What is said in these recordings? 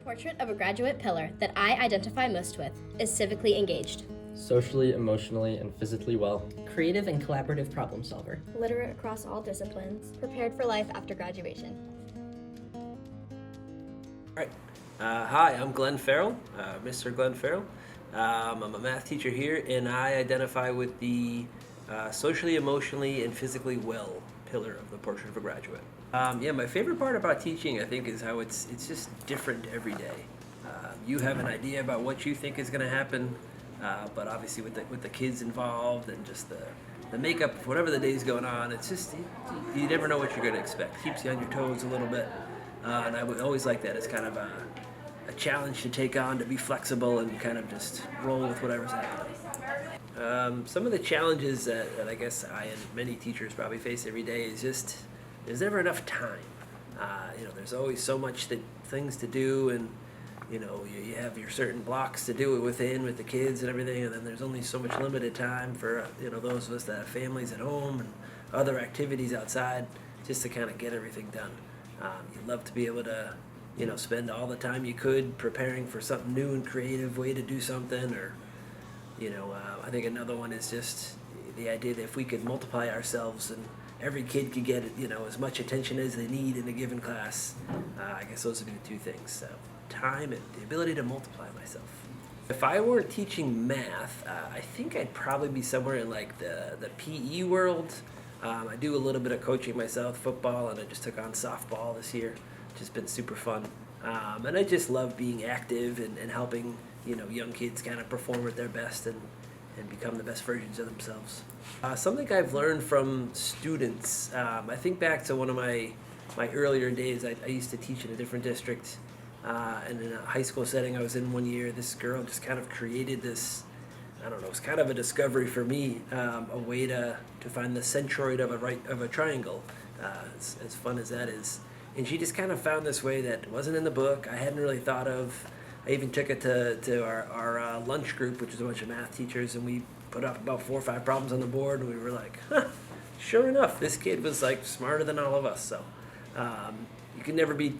portrait of a graduate pillar that I identify most with is civically engaged, socially, emotionally, and physically well, creative and collaborative problem solver, literate across all disciplines, prepared for life after graduation. All right. Hi, I'm Glenn Farrell, Mr. Glenn Farrell. I'm a math teacher here, and I identify with the socially, emotionally, and physically well pillar of the portrait of a graduate. My favorite part about teaching, I think, is how it's just different every day. You have an idea about what you think is going to happen, but obviously with the kids involved and just the makeup, whatever the day's going on, it's just you never know what you're going to expect. Keeps you on your toes a little bit, and I would always like that. It's kind of a challenge to take on, to be flexible and kind of just roll with whatever's happening. Some of the challenges that I guess I and many teachers probably face every day is just there's never enough time. There's always so much things to do, and you have your certain blocks to do it within with the kids and everything, and then there's only so much limited time for those of us that have families at home and other activities outside, just to kind of get everything done. You'd love to be able to spend all the time you could preparing for something new and creative way to do something, or I think another one is just the idea that if we could multiply ourselves and every kid could get as much attention as they need in a given class. I guess those would be the two things. So time and the ability to multiply myself. If I weren't teaching math, I think I'd probably be somewhere in like the PE world. I do a little bit of coaching myself, football, and I just took on softball this year, which has been super fun. And I just love being active and helping young kids kind of perform at their best and become the best versions of themselves. Something I've learned from students, I think back to one of my earlier days. I used to teach in a different district, and in a high school setting I was in one year, this girl just kind of created this, I don't know, it's kind of a discovery for me, a way to find the centroid of a triangle, as fun as that is. And she just kind of found this way that wasn't in the book, I hadn't really thought of. I even took it to our lunch group, which is a bunch of math teachers, and we put up about 4 or 5 problems on the board, and we were like, sure enough, this kid was like smarter than all of us. So you can never be,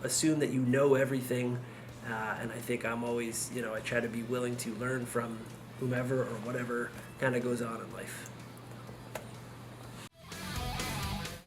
assume that you know everything, and I think I'm always, I try to be willing to learn from whomever or whatever kind of goes on in life.